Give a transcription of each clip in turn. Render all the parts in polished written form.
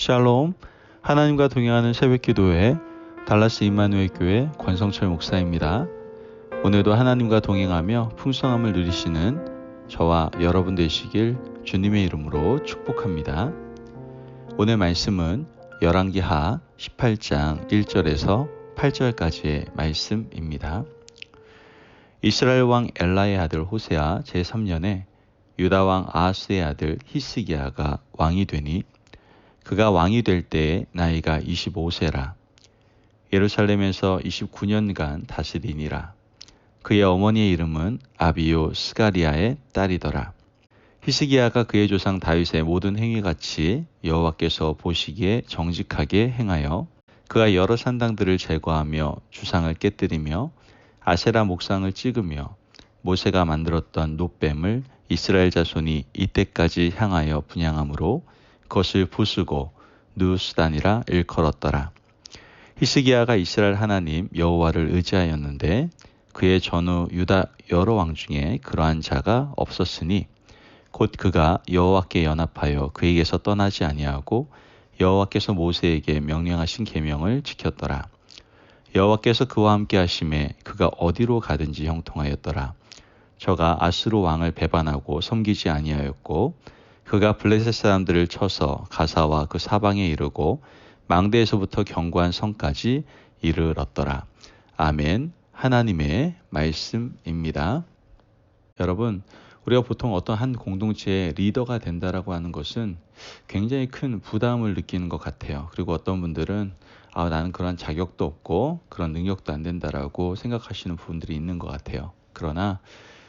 샬롬, 하나님과 동행하는 새벽기도회 달라스 임마누엘 교회 권성철 목사입니다. 오늘도 하나님과 동행하며 풍성함을 누리시는 저와 여러분 되시길 주님의 이름으로 축복합니다. 오늘 말씀은 열왕기하 18장 1절에서 8절까지의 말씀입니다. 이스라엘 왕 엘라의 아들 호세아 제3년에 유다 왕 아하스의 아들 히스기야가 왕이 되니 그가 왕이 될 때에 나이가 25세라. 예루살렘에서 29년간 다스리니라. 그의 어머니의 이름은 아비요 스가리아의 딸이더라. 히스기야가 그의 조상 다윗의 모든 행위같이 여호와께서 보시기에 정직하게 행하여 그가 여러 산당들을 제거하며 주상을 깨뜨리며 아세라 목상을 찍으며 모세가 만들었던 놋뱀을 이스라엘 자손이 이때까지 향하여 분향함으로 그것을 부수고 느우스단이라 일컬었더라. 히스기야가 이스라엘 하나님 여호와를 의지하였는데 그의 전후 유다 여러 왕 중에 그러한 자가 없었으니 곧 그가 여호와께 연합하여 그에게서 떠나지 아니하고 여호와께서 모세에게 명령하신 계명을 지켰더라. 여호와께서 그와 함께 하심에 그가 어디로 가든지 형통하였더라. 저가 아스루 왕을 배반하고 섬기지 아니하였고 그가 블레셋 사람들을 쳐서 가사와 그 사방에 이르고 망대에서부터 견고한 성까지 이르렀더라. 아멘. 하나님의 말씀입니다. 여러분, 우리가 보통 어떤 한 공동체의 리더가 된다라고 하는 것은 굉장히 큰 부담을 느끼는 것 같아요. 그리고 어떤 분들은 나는 그런 자격도 없고 그런 능력도 안 된다라고 생각하시는 부분들이 있는 것 같아요. 그러나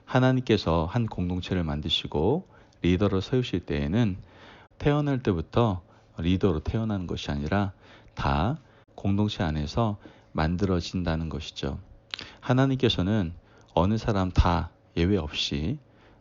하나님께서 한 공동체를 만드시고 리더로 세우실 때에는 태어날 때부터 리더로 태어나는 것이 아니라 다 공동체 안에서 만들어진다는 것이죠. 하나님께서는 어느 사람 다 예외 없이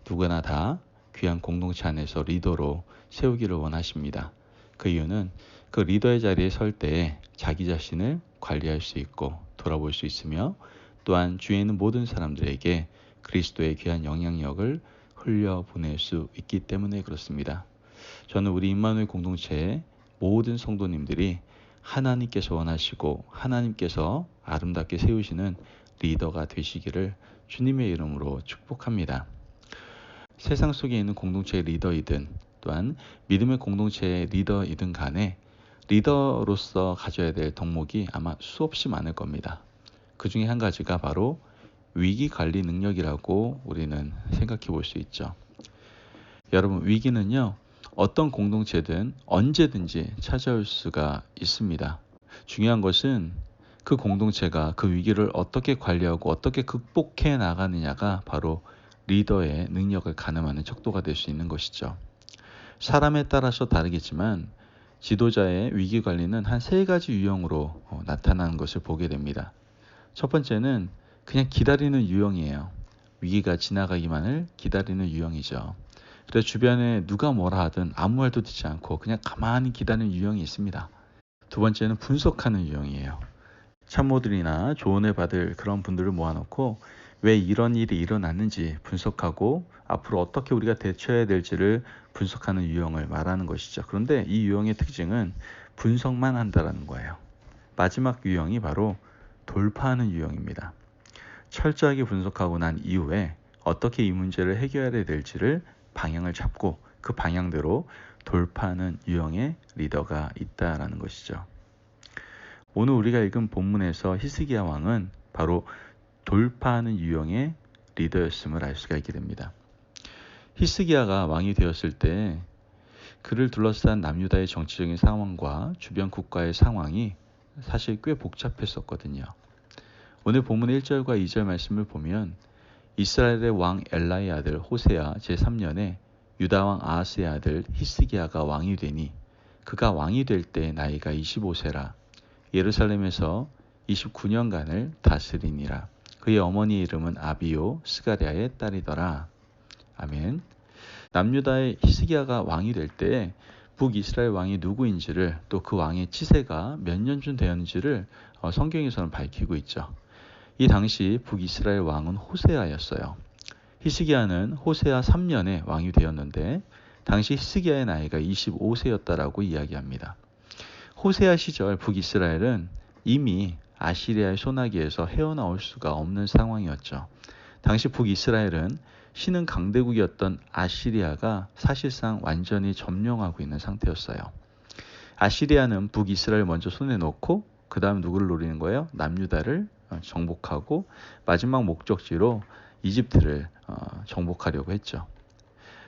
누구나 다 귀한 공동체 안에서 리더로 세우기를 원하십니다. 그 이유는 그 리더의 자리에 설 때에 자기 자신을 관리할 수 있고 돌아볼 수 있으며 또한 주위에 있는 모든 사람들에게 그리스도의 귀한 영향력을 흘려보낼 수 있기 때문에 그렇습니다. 저는 우리 임마누엘 공동체의 모든 성도님들이 하나님께서 원하시고 하나님께서 아름답게 세우시는 리더가 되시기를 주님의 이름으로 축복합니다. 세상 속에 있는 공동체의 리더이든 또한 믿음의 공동체의 리더이든 간에 리더로서 가져야 될 덕목이 아마 수없이 많을 겁니다. 그 중에 한 가지가 바로 위기관리 능력이라고 우리는 생각해 볼 수 있죠. 여러분, 위기는요, 어떤 공동체든 언제든지 찾아올 수가 있습니다. 중요한 것은 그 공동체가 그 위기를 어떻게 관리하고 어떻게 극복해 나가느냐가 바로 리더의 능력을 가늠하는 척도가 될 수 있는 것이죠. 사람에 따라서 다르겠지만 지도자의 위기 관리는 한 3가지 유형으로 나타나는 것을 보게 됩니다. 첫 번째는 그냥 기다리는 유형이에요. 위기가 지나가기만을 기다리는 유형이죠. 그래서 주변에 누가 뭐라 하든 아무 말도 듣지 않고 그냥 가만히 기다리는 유형이 있습니다. 두 번째는 분석하는 유형이에요. 참모들이나 조언을 받을 그런 분들을 모아놓고 왜 이런 일이 일어났는지 분석하고 앞으로 어떻게 우리가 대처해야 될지를 분석하는 유형을 말하는 것이죠. 그런데 이 유형의 특징은 분석만 한다는 거예요. 마지막 유형이 바로 돌파하는 유형입니다. 철저하게 분석하고 난 이후에 어떻게 이 문제를 해결해야 될지를 방향을 잡고 그 방향대로 돌파하는 유형의 리더가 있다라는 것이죠. 오늘 우리가 읽은 본문에서 히스기야 왕은 바로 돌파하는 유형의 리더였음을 알 수가 있게 됩니다. 히스기야가 왕이 되었을 때 그를 둘러싼 남유다의 정치적인 상황과 주변 국가의 상황이 사실 꽤 복잡했었거든요. 오늘 본문 1절과 2절 말씀을 보면 이스라엘의 왕 엘라의 아들 호세아 제3년에 유다 왕 아하스의 아들 히스기야가 왕이 되니 그가 왕이 될 때 나이가 25세라. 예루살렘에서 29년간을 다스리니라. 그의 어머니의 이름은 아비요 스가리아의 딸이더라. 아멘. 남유다의 히스기야가 왕이 될 때 북이스라엘 왕이 누구인지를 또 그 왕의 치세가 몇 년쯤 되었는지를 성경에서는 밝히고 있죠. 이 당시 북이스라엘 왕은 호세아였어요. 히스기야는 호세아 3년에 왕이 되었는데 당시 히스기야의 나이가 25세였다라고 이야기합니다. 호세아 시절 북이스라엘은 이미 아시리아의 소나기에서 헤어나올 수가 없는 상황이었죠. 당시 북이스라엘은 신흥 강대국이었던 아시리아가 사실상 완전히 점령하고 있는 상태였어요. 아시리아는 북이스라엘 먼저 손에 넣고 그 다음 누구를 노리는 거예요? 남유다를 정복하고 마지막 목적지로 이집트를 정복하려고 했죠.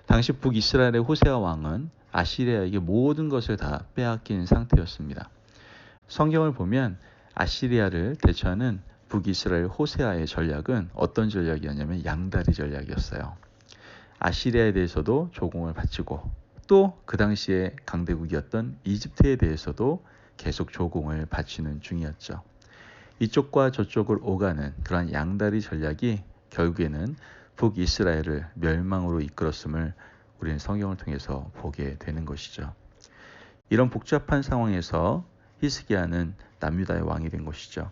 당시 북이스라엘의 호세아 왕은 아시리아에게 모든 것을 다 빼앗긴 상태였습니다. 성경을 보면 아시리아를 대처하는 북이스라엘 호세아의 전략은 어떤 전략이었냐면 양다리 전략이었어요. 아시리아에 대해서도 조공을 바치고 또 그 당시에 강대국이었던 이집트에 대해서도 계속 조공을 바치는 중이었죠. 이쪽과 저쪽을 오가는 그런 양다리 전략이 결국에는 북이스라엘을 멸망으로 이끌었음을 우리는 성경을 통해서 보게 되는 것이죠. 이런 복잡한 상황에서 히스기야는 남유다의 왕이 된 것이죠.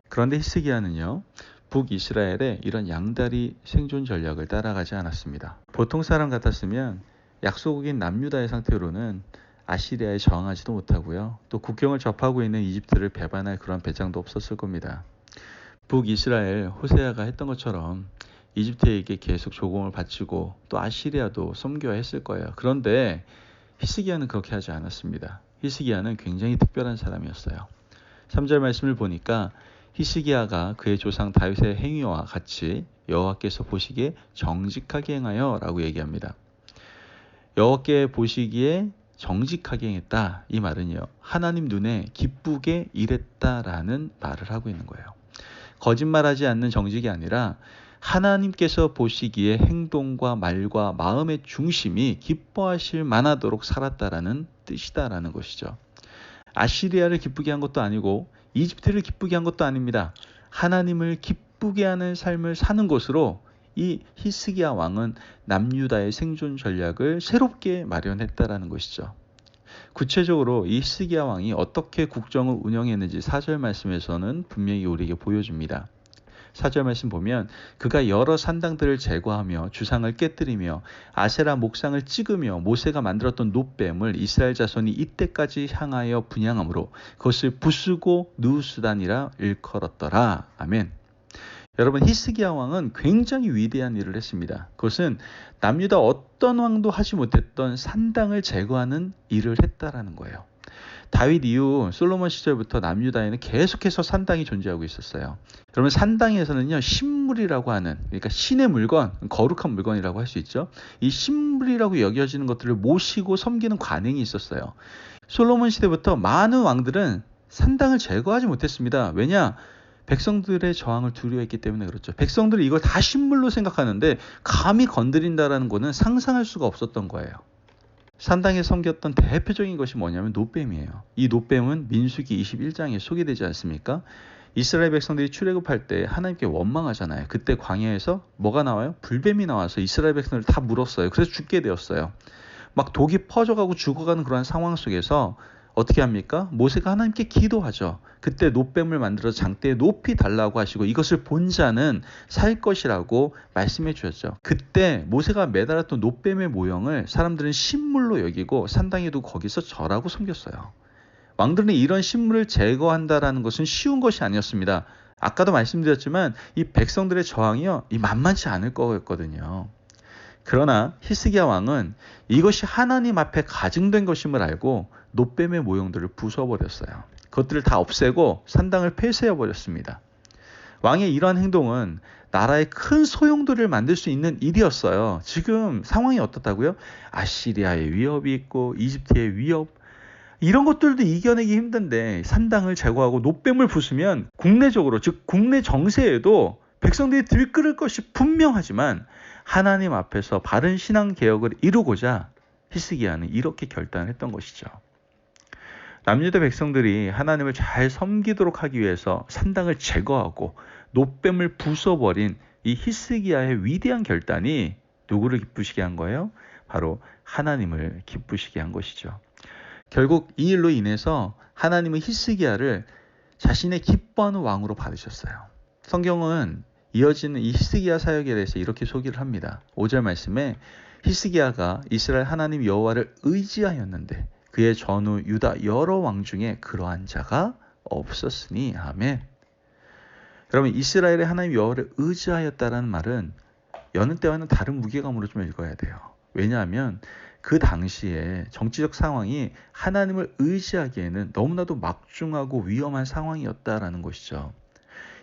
그런데 히스기야는요, 북이스라엘의 이런 양다리 생존 전략을 따라가지 않았습니다. 보통 사람 같았으면 약소국인 남유다의 상태로는 아시리아에 저항하지도 못하고요. 또 국경을 접하고 있는 이집트를 배반할 그런 배짱도 없었을 겁니다. 북이스라엘 호세아가 했던 것처럼 이집트에게 계속 조공을 바치고 또 아시리아도 섬겨야 했을 거예요. 그런데 히스기야는 그렇게 하지 않았습니다. 히스기야는 굉장히 특별한 사람이었어요. 3절 말씀을 보니까 히스기야가 그의 조상 다윗의 행위와 같이 여호와께서 보시기에 정직하게 행하여 라고 얘기합니다. 여호와께 보시기에 정직하게 행했다. 이 말은요, 하나님 눈에 기쁘게 일했다라는 말을 하고 있는 거예요. 거짓말하지 않는 정직이 아니라 하나님께서 보시기에 행동과 말과 마음의 중심이 기뻐하실 만하도록 살았다라는 뜻이다라는 것이죠. 아시리아를 기쁘게 한 것도 아니고 이집트를 기쁘게 한 것도 아닙니다. 하나님을 기쁘게 하는 삶을 사는 것으로 이 히스기야 왕은 남유다의 생존 전략을 새롭게 마련했다라는 것이죠. 구체적으로 이 히스기야 왕이 어떻게 국정을 운영했는지 4절 말씀에서는 분명히 우리에게 보여줍니다. 4절 말씀 보면 그가 여러 산당들을 제거하며 주상을 깨뜨리며 아세라 목상을 찍으며 모세가 만들었던 놋뱀을 이스라엘 자손이 이때까지 향하여 분향함으로 그것을 부수고 누수단이라 일컬었더라. 아멘. 여러분, 히스기야 왕은 굉장히 위대한 일을 했습니다. 그것은 남유다 어떤 왕도 하지 못했던 산당을 제거하는 일을 했다라는 거예요. 다윗 이후 솔로몬 시절부터 남유다에는 계속해서 산당이 존재하고 있었어요. 그러면 산당에서는요, 신물이라고 하는, 그러니까 신의 물건, 거룩한 물건이라고 할 수 있죠. 이 신물이라고 여겨지는 것들을 모시고 섬기는 관행이 있었어요. 솔로몬 시대부터 많은 왕들은 산당을 제거하지 못했습니다. 왜냐? 백성들의 저항을 두려워했기 때문에 그렇죠. 백성들이 이걸 다 신물로 생각하는데 감히 건드린다라는 것은 상상할 수가 없었던 거예요. 산당에 섬겼던 대표적인 것이 뭐냐면 놋뱀이에요. 이 놋뱀은 민수기 21장에 소개되지 않습니까? 이스라엘 백성들이 출애굽할 때 하나님께 원망하잖아요. 그때 광야에서 뭐가 나와요? 불뱀이 나와서 이스라엘 백성들을 다 물었어요. 그래서 죽게 되었어요. 막 독이 퍼져가고 죽어가는 그런 상황 속에서 어떻게 합니까? 모세가 하나님께 기도하죠. 그때 놋뱀을 만들어서 장대에 높이 달라고 하시고 이것을 본 자는 살 것이라고 말씀해 주셨죠. 그때 모세가 매달았던 놋뱀의 모형을 사람들은 신물로 여기고 산당에 두고 거기서 절하고 섬겼어요. 왕들은 이런 신물을 제거한다라는 것은 쉬운 것이 아니었습니다. 아까도 말씀드렸지만 이 백성들의 저항이요, 이 만만치 않을 거였거든요. 그러나 히스기야 왕은 이것이 하나님 앞에 가증된 것임을 알고 놋뱀의 모형들을 부숴버렸어요. 그것들을 다 없애고 산당을 폐쇄해버렸습니다. 왕의 이러한 행동은 나라의 큰 소용돌이를 만들 수 있는 일이었어요. 지금 상황이 어떻다고요? 아시리아의 위협이 있고 이집트의 위협, 이런 것들도 이겨내기 힘든데 산당을 제거하고 놋뱀을 부수면 국내적으로, 즉 국내 정세에도 백성들이 들끓을 것이 분명하지만 하나님 앞에서 바른 신앙 개혁을 이루고자 히스기야는 이렇게 결단했던 것이죠. 남유다 백성들이 하나님을 잘 섬기도록 하기 위해서 산당을 제거하고 놋뱀을 부숴버린 이 히스기야의 위대한 결단이 누구를 기쁘시게 한 거예요? 바로 하나님을 기쁘시게 한 것이죠. 결국 이 일로 인해서 하나님은 히스기야를 자신의 기뻐하는 왕으로 받으셨어요. 성경은 이어지는 이 히스기야 사역에 대해서 이렇게 소개를 합니다. 5절 말씀에 히스기야가 이스라엘 하나님 여호와를 의지하였는데 그의 전후 유다 여러 왕 중에 그러한 자가 없었으니. 아멘. 여러분, 이스라엘의 하나님 여호와를 의지하였다라는 말은 여느 때와는 다른 무게감으로 좀 읽어야 돼요. 왜냐하면 그 당시에 정치적 상황이 하나님을 의지하기에는 너무나도 막중하고 위험한 상황이었다라는 것이죠.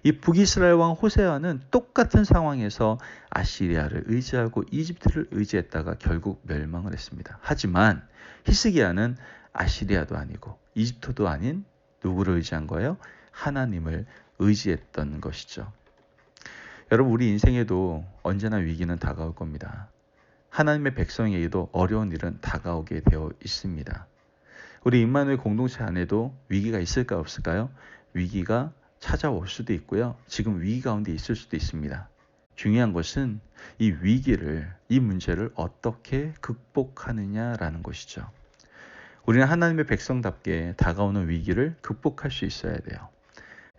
이 북이스라엘 왕 호세아는 똑같은 상황에서 아시리아를 의지하고 이집트를 의지했다가 결국 멸망을 했습니다. 하지만 히스기야는 아시리아도 아니고 이집트도 아닌 누구를 의지한 거예요? 하나님을 의지했던 것이죠. 여러분, 우리 인생에도 언제나 위기는 다가올 겁니다. 하나님의 백성에게도 어려운 일은 다가오게 되어 있습니다. 우리 임마누엘 공동체 안에도 위기가 있을까 없을까요? 위기가 찾아올 수도 있고요. 지금 위기 가운데 있을 수도 있습니다. 중요한 것은 이 위기를, 이 문제를 어떻게 극복하느냐라는 것이죠. 우리는 하나님의 백성답게 다가오는 위기를 극복할 수 있어야 돼요.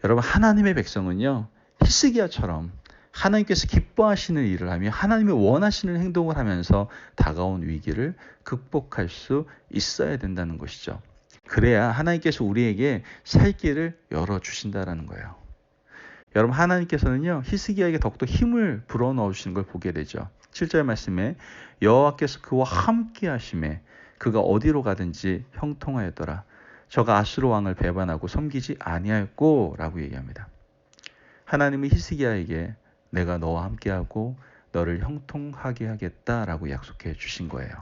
여러분, 하나님의 백성은요, 히스기야처럼 하나님께서 기뻐하시는 일을 하며 하나님이 원하시는 행동을 하면서 다가온 위기를 극복할 수 있어야 된다는 것이죠. 그래야 하나님께서 우리에게 살 길을 열어주신다는 거예요. 여러분, 하나님께서는요, 히스기야에게 더욱더 힘을 불어넣으시는 걸 보게 되죠. 7절 말씀에 여호와께서 그와 함께 하심에 그가 어디로 가든지 형통하였더라. 저가 아수르 왕을 배반하고 섬기지 아니하였고 라고 얘기합니다. 하나님은 히스기야에게 내가 너와 함께하고 너를 형통하게 하겠다라고 약속해 주신 거예요.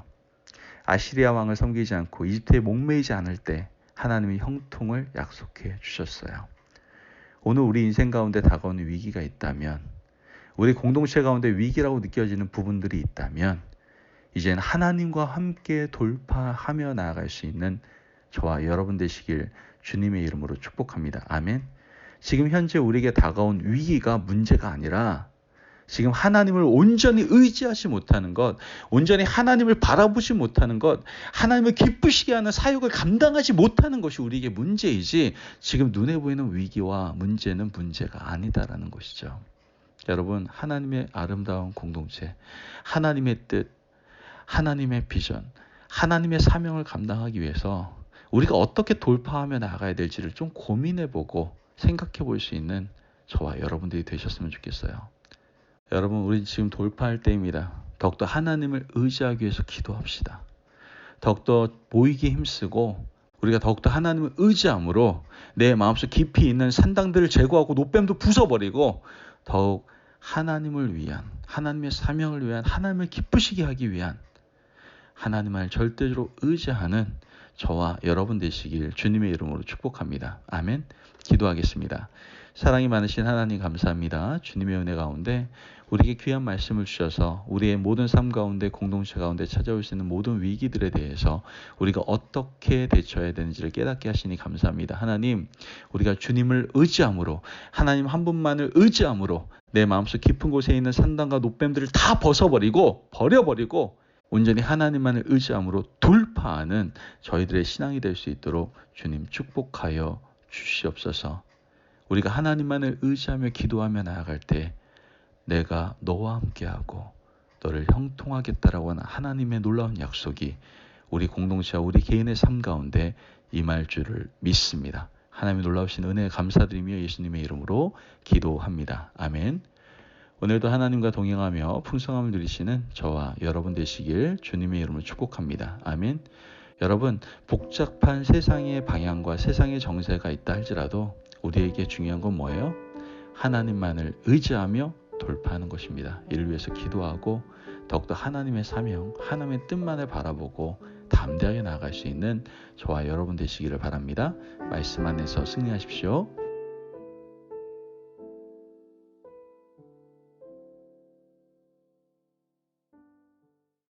아시리아 왕을 섬기지 않고 이집트에 목매이지 않을 때 하나님이 형통을 약속해 주셨어요. 오늘 우리 인생 가운데 다가오는 위기가 있다면, 우리 공동체 가운데 위기라고 느껴지는 부분들이 있다면, 이제는 하나님과 함께 돌파하며 나아갈 수 있는 저와 여러분 되시길 주님의 이름으로 축복합니다. 아멘. 지금 현재 우리에게 다가온 위기가 문제가 아니라 지금 하나님을 온전히 의지하지 못하는 것, 온전히 하나님을 바라보지 못하는 것, 하나님을 기쁘시게 하는 사역을 감당하지 못하는 것이 우리에게 문제이지, 지금 눈에 보이는 위기와 문제는 문제가 아니다라는 것이죠. 여러분, 하나님의 아름다운 공동체, 하나님의 뜻, 하나님의 비전, 하나님의 사명을 감당하기 위해서 우리가 어떻게 돌파하며 나아가야 될지를 좀 고민해보고 생각해 볼 수 있는 저와 여러분들이 되셨으면 좋겠어요. 여러분, 우리 지금 돌파할 때입니다. 더욱더 하나님을 의지하기 위해서 기도합시다. 더욱더 보이게 힘쓰고 우리가 더욱더 하나님을 의지함으로 내 마음속 깊이 있는 산당들을 제거하고 노뱀도 부숴버리고 더욱 하나님을 위한, 하나님의 사명을 위한, 하나님을 기쁘시게 하기 위한, 하나님을 절대적으로 의지하는 저와 여러분 되시길 주님의 이름으로 축복합니다. 아멘. 기도하겠습니다. 사랑이 많으신 하나님 감사합니다. 주님의 은혜 가운데 우리에게 귀한 말씀을 주셔서 우리의 모든 삶 가운데, 공동체 가운데 찾아올 수 있는 모든 위기들에 대해서 우리가 어떻게 대처해야 되는지를 깨닫게 하시니 감사합니다. 하나님, 우리가 주님을 의지함으로, 하나님 한 분만을 의지함으로 내 마음속 깊은 곳에 있는 산당과 노뱀들을 다 버려버리고 온전히 하나님만을 의지함으로 돌파하는 저희들의 신앙이 될 수 있도록 주님 축복하여 주시옵소서. 우리가 하나님만을 의지하며 기도하며 나아갈 때 내가 너와 함께하고 너를 형통하겠다라고 하는 하나님의 놀라운 약속이 우리 공동체와 우리 개인의 삶 가운데 임할 줄을 믿습니다. 하나님의 놀라우신 은혜에 감사드리며 예수님의 이름으로 기도합니다. 아멘. 오늘도 하나님과 동행하며 풍성함을 누리시는 저와 여러분 되시길 주님의 이름으로 축복합니다. 아멘. 여러분, 복잡한 세상의 방향과 세상의 정세가 있다 할지라도 우리에게 중요한 건 뭐예요? 하나님만을 의지하며 돌파하는 것입니다. 이를 위해서 기도하고 더욱더 하나님의 사명, 하나님의 뜻만을 바라보고 담대하게 나아갈 수 있는 저와 여러분 되시기를 바랍니다. 말씀 안에서 승리하십시오.